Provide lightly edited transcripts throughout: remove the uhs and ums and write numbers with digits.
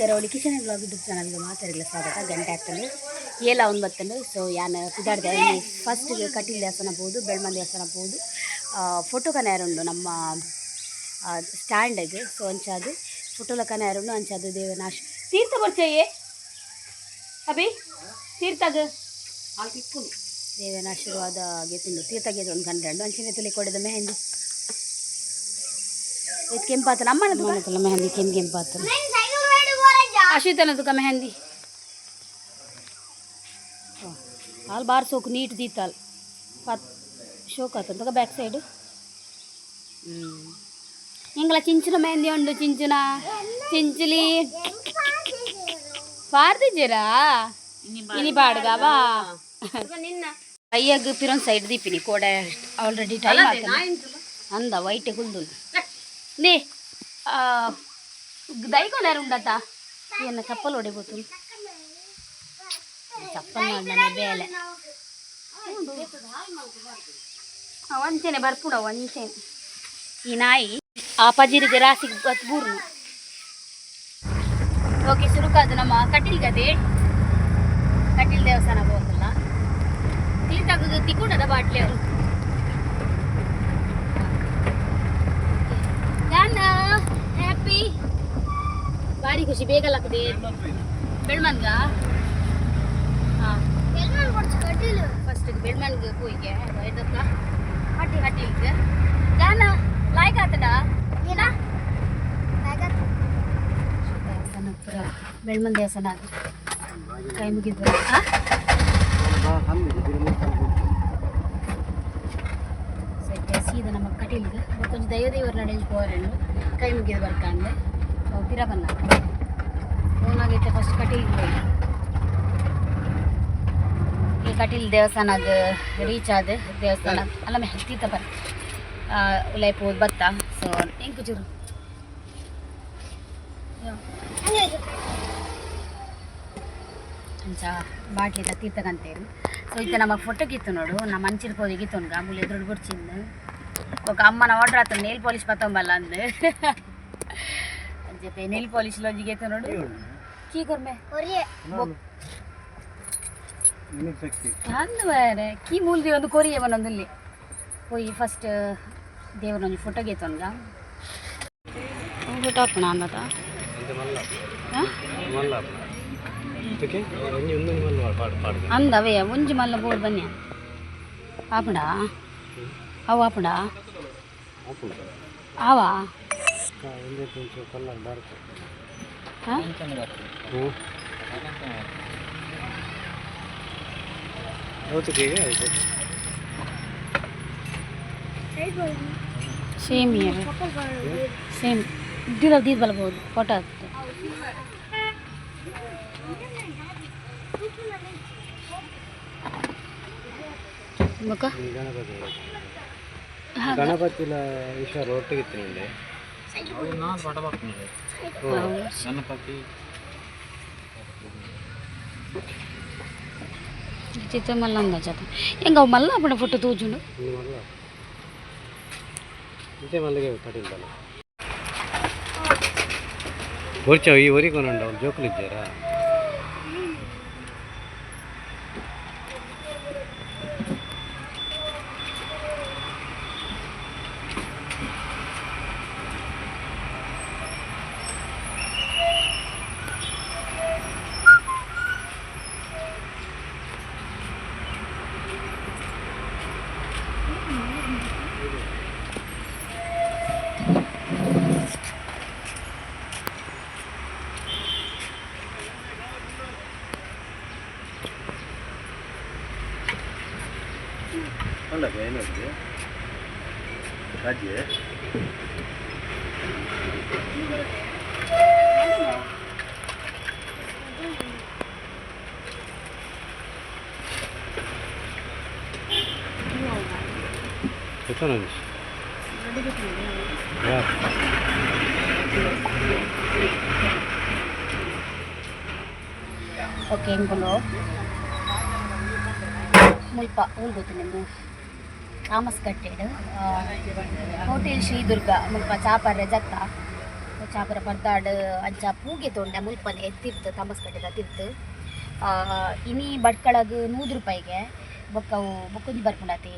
Rowdy kitchen blog YouTube ಚಾನಲ್ಗೆ ಮಾತಾಡಲಿಲ್ಲ ಸ್ವಾಗತ ಗಂಟೆ ಆಗ್ತದೆ ಏಲ ಒಂದು ಬತ್ತಂಡು ಸೊ ಯಾನು ಕುದಾಡ್ದೆ ಫಸ್ಟ್ ಕಟೀಲ್ ದೇವಸ್ಥಾನ ಹೋದು ಬೆಳ್ಮನ್ ದೇವಸ್ಥಾನ ಹೋದು ಫೋಟೋ ಕನೆಯಾರುಂಡು ನಮ್ಮ ಸ್ಟ್ಯಾಂಡ್ಗೆ ಸೊ ಅಂಚಾದು ಫೋಟೋಲ ಕನೆಯಾರುಂಡು ಅಂಚಾದು ದೇವನಾಶ ತೀರ್ಥ ಬರ್ಚಯ್ಯೇ ಅಭಿ ತೀರ್ಥಗ ತಿಪ್ಪುಂಡು ದೇವನ ಆಶೀರ್ವಾದ ಗೆತ್ತುಂಡು ತೀರ್ಥಗೆ ಒಂದು ಗಂಟೆ ಅಂಚಿನ ತುಲಿ ಕೊಡದ ಮೆಹಂದಿ ಇದು ಕೆಂಪಾತನ ಅಮ್ಮನದು ಮನತಲ್ಲ ಮೆಹಂದಿ ಕೆಂಪಾತನ ಅಶಿತನದು ಮೆಹಂದಿ ಹಾಲು ಬಾರ್ ಸೋಕು ನೀಟ್ ದೀತಾಲ್ ಪತ್ ಶೋಕ್ ಆತಂತ ಬ್ಯಾಕ್ ಸೈಡ್ ಇಂಗ್ಲ ಚಿಂಚಿನ ಮೆಹಂದಿ ಉಂಡು ಚಿಂಚುನ ಚಿಂಚುಲಿ ಪಾರ್ದಿದ್ದೀರಾ ಇನಿ ಬಾಡ್ಗಾವಾ ಅಯ್ಯಾಗ ಪಿರೊಂದು ಸೈಡ್ ದೀಪಿನಿ ಕೋಡ ಆಲ್ರೆಡಿ ಟೈಮ್ ಆಗ್ತದೆ ಅಂದ ವೈಟ್ ಕುಲ್ದು ನೇ ದೈಕೊಲ್ಲಾರು ಉಂಡತ ಏನು ಚಪ್ಪಲ್ ಹೊಡಿಬೋದು ಚಪ್ಪಲ್ ನನ್ನ ಬೇಲೆ ವಂಚನೆ ಬರ್ಪುಡ ವಂಚನೆ ಈ ನಾಯಿ ಆ ಪಜಿರಿಗೆ ರಾಸಿಗೆ ಬತ್ ಬೂರ್ನು ಓಕೆ ಸುರುಕಾದು ನಮ್ಮ ಕಟೀಲ್ ಗದೆ ಕಟೀಲ್ ದೇವಸ್ಥಾನ ಹೋಗಲ್ಲ ತೀರ್ಥಾಗ ತಿಕ್ಕೊಂಡದ ಬಾಟ್ಲಿ ಅವರು ಹ್ಯಾಪಿ ಭಾರಿ ಖುಷಿ ಬೇಗಲಾಗ್ತದೆ ಬೆಳ್ಮನ್ಗ ಹಾಂ ಫಸ್ಟ್ ಬೆಳ್ಮನ್ಗೆ ಹೋಯ್ಗೆ ಇದಕ್ಕ ಹಟ್ಟಿಲ್ಗೆ ಜಾನ ಲಾಯ್ಕ್ ಆತಡ ಏನ ದೇವಸ್ಥಾನ ಪುರ ಬೆಳ್ಮನ್ ದೇವಸ್ಥಾನ ಅದು ಕೈ ಮುಗಿದ್ರು ಸೀದಾ ನಮ್ಮ ಕಟೀಲ್ಗೆ ಕೊಂಚ ದೈವದೇವರು ನಡೆದು ಹೋರೆಂಡು ಕೈ ಮುಗಿದು ಬರ್ಕಂಡೆ ಪಿರ ಬನ್ನ ಫೋನಾಗೈತೆ ಫಸ್ಟ್ ಕಟೀಲ್ಗೆ ಹೋಗಿ ಈ ಕಟೀಲ್ ದೇವಸ್ಥಾನದ ರೀಚ್ ಆದ ದೇವಸ್ಥಾನ ಅಲ್ಲ ಮೇ ತೀರ್ಥ ಬರ್ ಲೈಪ್ ಹೋಗಿ ಬತ್ತ ಸೊ ಹೆಂಗೆ ಚೂರು ಅಂಚ ಬಾಟ್ಲಿದ ತೀರ್ಥಗಂತೇರು ಸೊ ಇತ್ತ ನಮ್ಮ ಫೋಟೋಗಿತ್ತು ನೋಡು ನಮ್ಮ ಮಂಚಿನ ಪೋದಿಗಿತ್ತು ಮುಲಿ ಎದುರು ಗುಡ್ಚಿಂದು ఒక అమ్మన ఆర్డర్ ఆతను నెయిల్ పాలిష్ పతం వల్ల అందు చెప్పి నెయిల్ పాలిష్లో జిగేతో ನೋಡು ಕೀ ಕೊರ್ಮೆ ಅಂದು ಬೇರೆ ಕೀ ಮೂಲ್ದಿ ಒಂದು ಕೊರಿಯೆ ಒಂದೊಂದಲ್ಲಿ ಹೋಗಿ ಫಸ್ಟ್ ದೇವ್ರೊಂದು ಫೋಟೋ ಗೇತೊನ್ಗ ಫೋಟೋ ಹಾಕೋಣ ಅನ್ನದ ಅಂದವೇ ಒಂಜಿ ಮಲ್ಲ ಬೋರ್ ಬನ್ನಿ ಆಪಡ ಅವು ಆಪಡ ಆವಾ ಸೇಮ್ ಸೇಮ್ ದೀದ್ ಬಲ್ಬೋದು ಫೋಟೋ ಆಗ್ತದೆ ಮುಖ ಗಣಪತಿಲ ಈಶ್ವರ ಒಟ್ಟಿಗಿತ್ತು ಗಣಪತಿ ಚಿತ್ರ ಮಲ್ಲ ಅಂದ ಜತ ಹೆಂಗ ಅವು ಮಲ್ಲ ಅಪ್ಪಣ ಫೋಟೋ ತೂಜುಂಡು ಮಲ್ಲಿಗೆ ಕಡಿಲ್ದಲ್ಲ ಹೊರ್ಚಾವ ಈ ಹೊರಿ ಕೊನಂಡ ಅವ್ರು ಜೋಕಲಿದ್ದಾರಾ Kaji Itu nanti. Ya. Oke, ingkono. Mulpa, ulgotu nemu. Thomas Cutted, Hotel Sri Durga, Mulpa Chapar Rajata, ಚಾಪುರ ಪರ್ದಾಡ್ ಅಂಚ ಪೂಗೆ ತೊಂಡೆ ಮುಲ್ಪನೆ ಎತ್ತಿರ್ತು ತಮಸ್ಕಟ್ಟೆದ ತಿರ್ತು ಇನಿ ಬಡ್ಕಳಗ್ 100 ರೂಪಾಯಿಗೆ ಬೊಕ್ಕವು ಬೊಕ್ಕೊಂಜಿ ಬರ್ಪುಂಡತಿ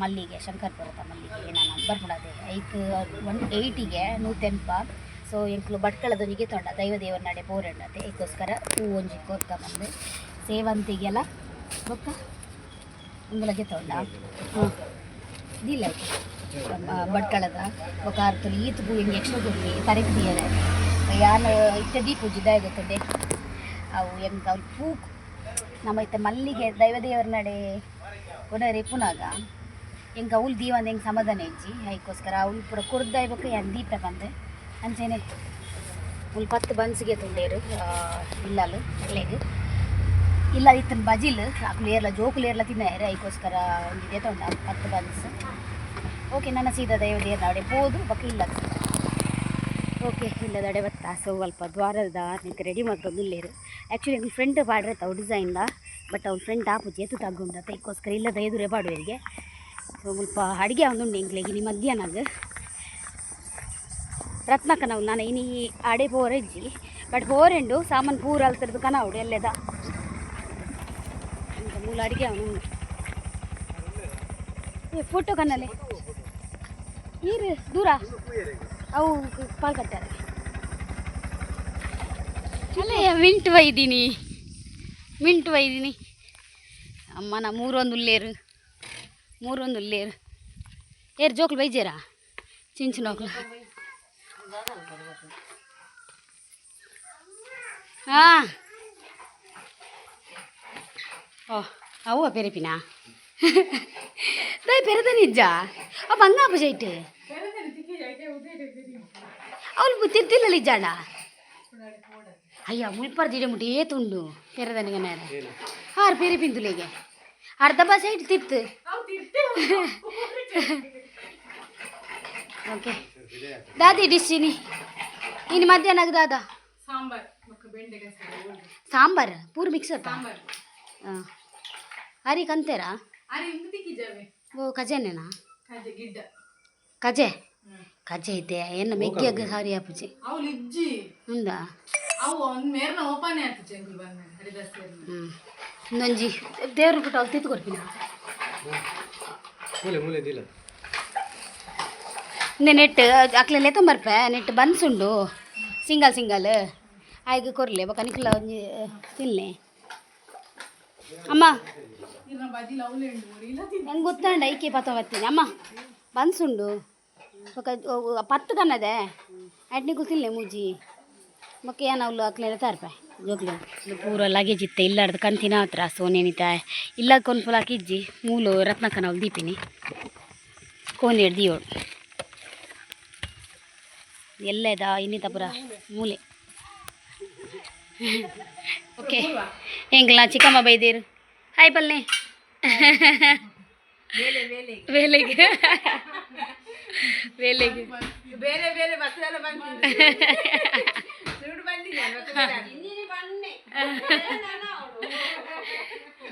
ಮಲ್ಲಿಗೆ ಶಂಕರ್ಪುರದ ಮಲ್ಲಿಗೆ ನಾನು ಬರ್ಪುಂಡತೆ ಐಕ್ 180ಗೆ 100 ಸೊ ಎಂಕ್ಲು ಬಟ್ಕಳದೊಂದಿಗೆ ತೊಂಡ ದೈವದೇವರ ನಡೆ ಪೋರೆಂಡತೆ ಏಕೋಸ್ಕರ ಹೂ ಒಂಜಿ ಕೊರ್ಕ ಬಂದು ಸೇವಂತಿಗೆಲ್ಲ ಬೊಕ್ಕ ಉಂಗುಲಗೆ ತೊಂಡ ದಿಲ್ಲ ಬಟ್ಕಳದ ಬೊಕ್ಕ ಅರ್ತಲು ಈತ್ ಪೂ ಹಿಂಗೆ ಎಕ್ಸ್ಟ್ರಾ ಕೊಡ್ಲಿ ತರಕ್ ದಿಯರೆ ಯಾನು ಇತ್ಯದಿ ಪೂಜೆ ದಾಯ ಗೊತ್ತದೆ ಅವು ಎಂಕ ಅವ್ರು ಪೂ ನಮ್ಮ ಇತ್ತ ಮಲ್ಲಿಗೆ ದೈವದೇವರ ನಡೆ ಕೊಡರೆ ಪುನಾಗ ಎಂಕ ಅವ್ಲು ದೀವಂದ ಹೆಂಗೆ ಸಮಾಧಾನ ಇಜ್ಜಿ ಅದಕ್ಕೋಸ್ಕರ ಅವ್ಲು ಪೂರ ಕೊರ್ದಾಯ್ ಬೊಕ್ಕ ಯಾರು ದೀಪ ಬಂದು ಅಂಚೆನೆ ಒಂದು 10 ಬನ್ಸಿಗೆ ತುಂಡೇರು ಇಲ್ಲಲು ಅಕ್ಲೆಗ್ ಇಲ್ಲ ಇತ್ತನ ಬಜಿಲ್ ಅಕ್ಲು ಏರ್ಲ ಜೋಕುಲು ಏರ್ಲ ತಿನ್ನಾರು ಅದಕ್ಕೋಸ್ಕರ ಒಂದಿದೆ ತೊಂಡ 10 ಬನ್ಸ್ ಓಕೆ ನನ್ನ ಸೀದಾ ದೈವದೇವರ ನಡೆ ಪೋದು ಬೊಕ್ಕ ಇಲ್ಲ ಓಕೆ ಇಲ್ಲದಡೆ ಬತ್ತಾ ಸೊ ಸ್ವಲ್ಪ ದ್ವಾರದ ನಿಂಗೆ ರೆಡಿ ಮಾಡ್ಕೊಂಡುಲ್ಲೇರು ಆ್ಯಕ್ಚುಲಿ ಅವ್ನ ಫ್ರೆಂಡ್ ಪಾಡ್ರೈತಾವು ಡಿಸೈನ್ದ ಬಟ್ ಅವ್ನ ಫ್ರೆಂಡ್ ಆಪುಜಿ ಎತ್ತು ತಗೊಂಡ ಅದಕ್ಕೋಸ್ಕರ ಇಲ್ಲದ ಎದುರೇ ಪಾಡುವರಿಗೆ ಸೊ ಸ್ವಲ್ಪ ಅಡುಗೆ ಅವನುಂಡು ಎಂಕ್ಲೆಗೆ ನೀ ಮಧ್ಯಾಹ್ನಗ ರತ್ನಕ್ಕ ನಾವು ನಾನು ಇನಿ ಆಡೆ ಪೋರೆಜ್ಜಿ ಬಟ್ ಪೋರೆಂಡು ಸಾಮಾನು ಪೂರ ಅಲ್ತಿರ್ದು ಕನಾವುಡು ಎಲ್ಲೆದ ಅಂತ ಮೂಲ ಅಡುಗೆ ಅವನು ಏ ಫೋಟೋ ಕನ್ನಲೆ ನೀರು ದೂರ ಅವು ಪಾಲ್ ಕಟ್ಟಾರೆ ಅಲ್ಲೇ ಮಿಂಟು ಒಯ್ದೀನಿ ಅಮ್ಮನ ಮೂರೊಂದು ಉಲ್ಲೇರು ಏರು ಜೋಕ್ಲು ಬೈಜೇರಾ ಚಿಂಚಿನೋಕ್ಲು ಹಾಂ ಓ ಅವ್ವ ಪೆರಿಪಿನಾ ದಯ ಪೆರದ ನಿಜ ಅವ ಹಂಗಾಪ ಸೈಟ್ ಅವಳು ತಿರ್ತಿಲ್ಲ ನಿಜಾಡ ಅಯ್ಯ ಮುಲ್ಪರ್ ಜಿಡೆ ಮುಟ್ಟಿ ಏತುಂಡು ಪೆರದನಿಗೆ ಹಾರು ಪೆರಿ ಪಿಂದುಲೆಗೆ ಅರ್ಧ ಬಸ್ ಸೈಟ್ ತಿರ್ತು ಓಕೆ ದಾದಿ ಡಿಶ್ಶಿನಿ ಇನ್ನು ಮಧ್ಯಾಹ್ನ ದಾದ ಸಾಂಬಾರ್ ಪೂರ ಮಿಕ್ಸ್ ಆತ ಹಾಂ ಅರಿ ಕಂತೇರಾ ಓ ಕಜೆನೇನಾ ಕಜೆ ಇದೆ ಏನು ಮೆಗ್ಗಿಯಾಗ ಸಾರಿ ಆಪುಜಿ ಉಂದಾ ಇನ್ನೊಂಜಿ ದೇವ್ರ ಬಿಟ್ಟು ಅಲ್ಲಿ ತಿತ್ತು ಕೊಡ್ತೀನಿ ನೆಟ್ ಅಕ್ಲೆಲ್ಲ ತೊಂಬರ್ಪೆ ನೆಟ್ ಬನ್ಸುಂಡು ಸಿಂಗಲ್ ಆಯ್ಕೆ ಕೊರ್ಲೆ ಬೊಕ್ಕ ನಿಕ್ಲ ಒಂಜಿ ತಿನ್ನೆ ಅಮ್ಮ ಹೆಂಗೆ ಗೊತ್ತಾಂಡ ಐಕೆ ಪತ್ತ ಬರ್ತೀನಿ ಅಮ್ಮ ಬನ್ಸುಂಡು ಬೊಕ್ಕ 10 ಕನ್ನದೆ ಅಡ್ನಿಗೂ ತಿನ್ಲೆ ಮೂಜಿ ಬೊಕ್ಕ ಏನು ಅವ್ಲು ಅಕ್ಲೆಲ್ಲ ತಾರ್ಪೆ ಜೋಕ್ಲು ಪೂರ ಲಗೇಜ್ ಇತ್ತೆ ಇಲ್ಲಾರ್ದು ಕಂತಿನ ಹತ್ರ ಸೋನೇನಿತ ಇಲ್ಲ ಕೊನ್ಫುಲ್ ಹಾಕಿಜ್ಜಿ ಮೂಲು ರತ್ನಕ್ಕನ ಅವ್ಲು ದೀಪಿನಿ ಕೋನೇಡು ದಿಯೋಳು ಎಲ್ಲದ ಇನ್ನಿತ ಪುರ ಮೂಲೆ ಓಕೆ ಹೆಂಗ್ಲ ಚಿಕ್ಕಮ್ಮ ಬೈದೇರು ಹಾಯ್ ಪಲ್ಲೆ ವೇಲೆಗೆ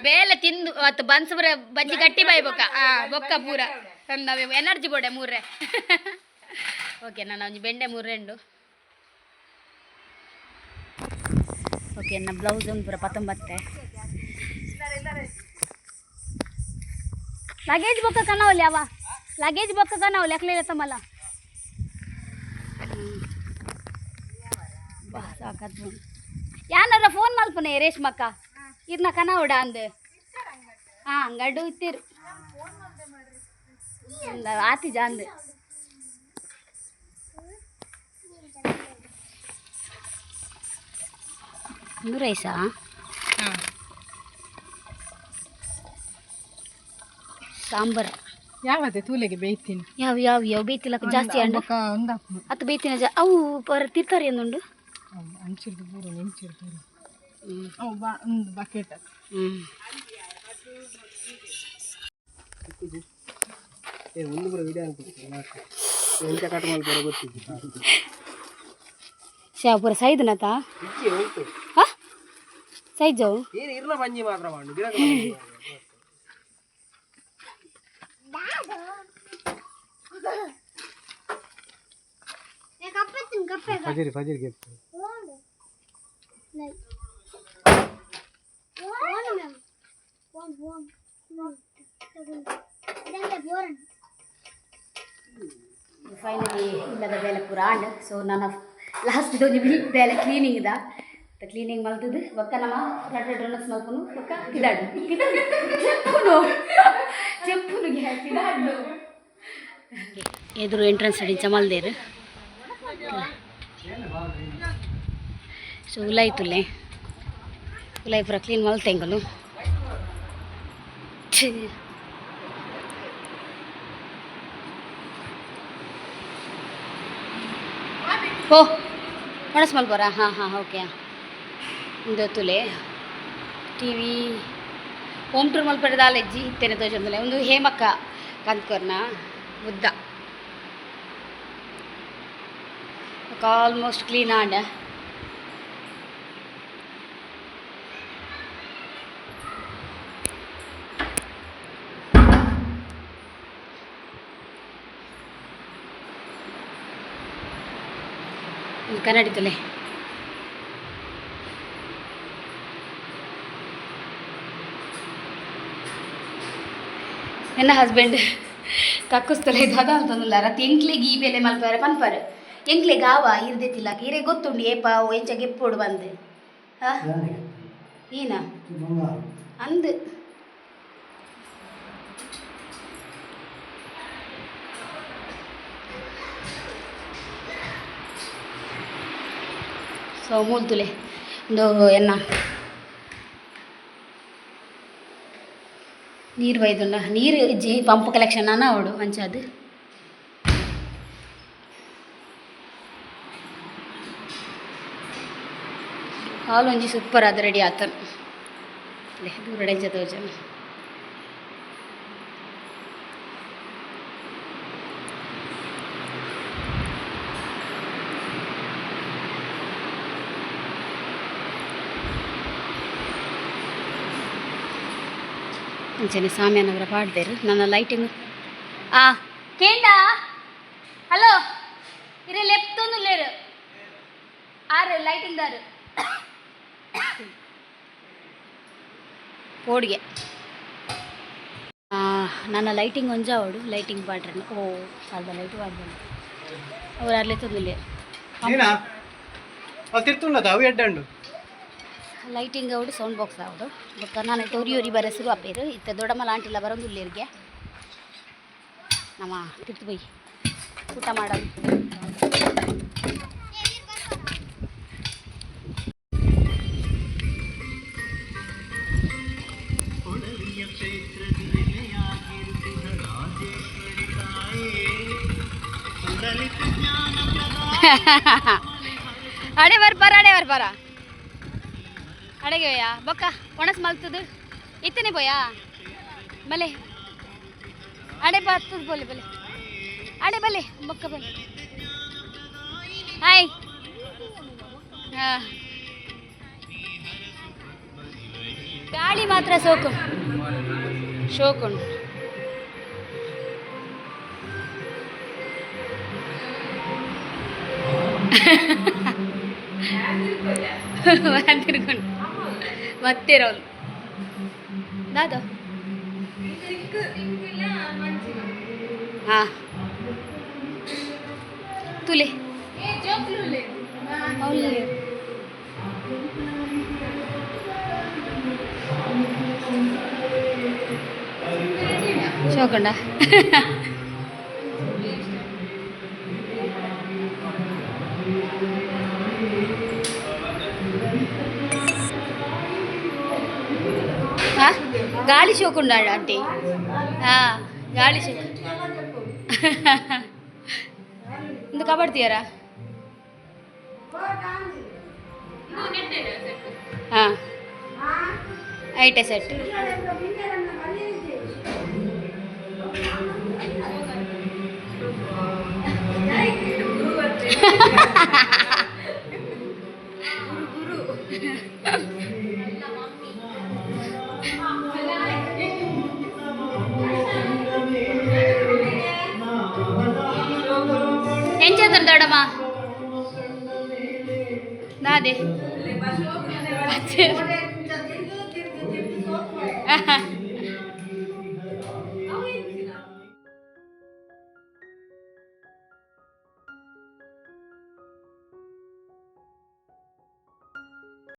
ಬೇಲೆ ತಿಂದು ಅವತ್ತು ಬನ್ಸು ಪೂರ ಬಜ್ಜಿ ಗಟ್ಟಿ ಬಾಯಿ ಬೊಕ್ಕ ಬೊಕ್ಕ ಪೂರ ತಂದವೆ ಎನರ್ಜಿ ಬೋಡೆ 3 ಓಕೆ ನಾನು ಒಂಜಿ ಬೆಂಡೆ 3 ಓಕೆ ನನ್ನ ಬ್ಲೌಸ್ ಒಂದು ಪೂರ 19 ಲಗೇಜ್ ಬೊಕ್ಕ ಕನವಲ್ಲಿ ಅವ ಲಗೇಜ್ ಬೊಕ್ಕ ಕನವಲ್ಲಿ ಅಕ್ಲೆಲ್ಲ ತಮ್ಮಲ್ಲ ಸಾಕತ್ತು ಯಾನಾರ ಫೋನ್ ಮಲ್ಪನೆ ರೇಷ್ಮಕ್ಕ ಇರ್ನ ಕನವಡ ಅಂದು ಹಾಂ ಅಂಗಡು ಇತ್ತೀರು ಆತಿ ಜಾಂದು ರೈಸಾ ಸಾಂಬಾರು ಯಾವತ್ತೆ ತೂಲೆಗೆ ಬೇಯ್ತೀನಿ ಯಾವ ಬೇಯ್ತಿಲ್ಲ ಜಾಸ್ತಿ ಅಂಡ ಅದು ಬೇಯ್ತಿನ ಅವು ತಿರ್ತಾರೆ ಎಂದುಂಡು ಅಂಚಿರ್ದು ಪೂರ ನೆಂಚಿರ್ತಾರೆ ಅವು ಒಂದು ಬಕೆಟ್ ಪೂರ ಸೈಜ್ನತ ಸೈಜು ಬಂಜಿ ಮಾತ್ರ ಮಾಡು ಫಜೀರಿ ಫಜೀರಿಗೆ ಇತ್ತು ಫೈನಲಿ ಇಲ್ಲದ ಬೇಲೆ ಪೂರ ಆಂಡ್ ಸೊ ನಾನು ಲಾಸ್ಟ್ ಒಂದು ಬೇಲೆ ಕ್ಲೀನಿಂಗ್ ಇದ ಕ್ಲೀನಿಂಗ್ ಮಲ್ತದ್ದು ಬೊಕ್ಕ ನಮ್ಮ ರಡ್ಡು ಡ್ರನಸ್ ಮಲ್ಪನು ಬೊಕ್ಕ ಕಿದಾಡು ಚೆಪ್ಪುನು ಚೆಪ್ಪುನಿಗೆ ಕಿದಾಡು ಎದುರು ಎಂಟ್ರೆನ್ಸ್ ಅಡಿ ಚಮಲ್ದೇರು ಸೊ ಉಲಾಯ್ತುಲ್ಲೆ ಉಲಾಯ್ ಪೂರ ಕ್ಲೀನ್ ಮಲ್ತೆಂಗಲು ಓ ಮನಸ್ ಮಲ್ಬೋರಾ ಹಾಂ ಹಾಂ ಓಕೆ ಒಂದು ತುಲೆ ಟಿ ವಿ ಹೋಮ್ ಟೂರ್ ಮಲ್ಪಡದ ಅಜ್ಜಿ ಇತ್ತೇನೆ ತೋಜಂದಲೆ ಒಂದು ಹೇಮಕ್ಕ ಕಂದ್ಕೊರ್ನ ಬುದ್ಧ ಆಲ್ಮೋಸ್ಟ್ ಕ್ಲೀನ್ ಆಂಡ ಕನ್ನಡಿತಲೆ ನನ್ನ ಹಸ್ಬೆಂಡ್ ಕಕ್ಕುಸ್ತಲೆ ದಾದ ಅಂತಂದಿಲ್ಲ ರತ್ ಎಂಕ್ಲೆಗೆ ಈ ಬೇಲೆ ಮಲ್ಪಾರೆ ಪನ್ಪಾರು ಎಂಕ್ಲೆಗೆ ಆವ ಇರ್ದೈತಿಲ್ಲ ಕೀರೆ ಗೊತ್ತುಂಡು ಏಪ ಎಂಚ ಗೆಪ್ಪೋಡು ಬಂದು ಹಾಂ ಏನ ಅಂದು ಸೊ ಮೂಲ್ತುಲೆ ಒಂದು ಎನ್ನ ನೀರು ಬೈದುಂಡ ನೀರು ಇಜ್ಜಿ ಪಂಪ್ ಕಲೆಕ್ಷನ್ ಅನ್ನ ಅವಡು ಅಂಚದು ಹಾಲು ಒಂಜಿ ಸೂಪರ್ ಅದು ರೆಡಿ ಆತನು ದೂರ ಡೆಂಚ ತೋಜನ ಅಂಚನೆ ಸಾಮ್ಯಾನವರ ಪಾಡ್ದೇರು ನನ್ನ ಲೈಟಿಂಗ್ ಕೇಂಡ ಹಲೋ ಇರೇ ಲೆಫ್ಟೊಂದು ಲೇರು ಆರು ಲೈಟಿಂಗ್ ದಾರು ಪೋಡ್ಗೆ ನನ್ನ ಲೈಟಿಂಗ್ ಒಂಜ ಅವಡು ಲೈಟಿಂಗ್ ಪಾಡ್ರನು ಓ ಅರ್ಧ ಲೈಟ್ ಪಾಡ್ಬಂದು ಅವ್ರು ಅರ್ಲೆ ತೊಂದಿಲ್ಲ ತಿರ್ತುಂಡದ ಅವು ಎಡ್ಡಂಡು ಲೈಟಿಂಗ್ ಅವಡು ಸೌಂಡ್ ಬಾಕ್ಸ್ ಅವಡು ಬೊಕ್ಕ ನಾನು ತೋರಿ ಒರಿ ಬರ ಶುರು ಅಪ್ಪೇರು ಇತ್ತ ದೊಡ್ಡಮ್ಮ ಆಂಟಿಲ್ಲ ಬರೋದು ಇಲ್ಲಿರ್ಗೆ ನಮ್ಮ ತಿರ್ತು ಬೈ ಊಟ ಮಾಡೋದು ಅಡೆ ಬರ್ಬಾರ ಅಡೆಗೆ ಹೋಯ್ಯಾ ಬೊಕ್ಕ ಒಣಸ್ ಮಲ್ತದು ಇತ್ತನೆ ಬೋಯಾ ಬಲೆ ಅಡೆ ಬರ್ತದ ಬೋಲೆ ಬಲೆ ಅಡೆ ಬಲೆ ಬೊಕ್ಕ ಬಲೆ ಹಾಯ್ ಹಾಂ ಗಾಳಿ ಮಾತ್ರ ಶೋಕುಂಡು ತಿರ್ಕೊಂಡು ಮತ್ತೆ ರೋಲ್ ದಾದ ಹಾಂ ತುಲೆ ಶೋಕಂಡ ಗಾಳಿ ಶೋಕುಂಡ ಆಂಟಿ ಹಾಂ ಗಾಳಿ ಶೋಕ ಒಂದು ಕಬಡ್ತೀಯಾರಾ ಹಾಂ ಐಟೆ ಸೆಟ್ ಎಂಚ ತಂದಾಡಮ್ಮ ನಾದೆ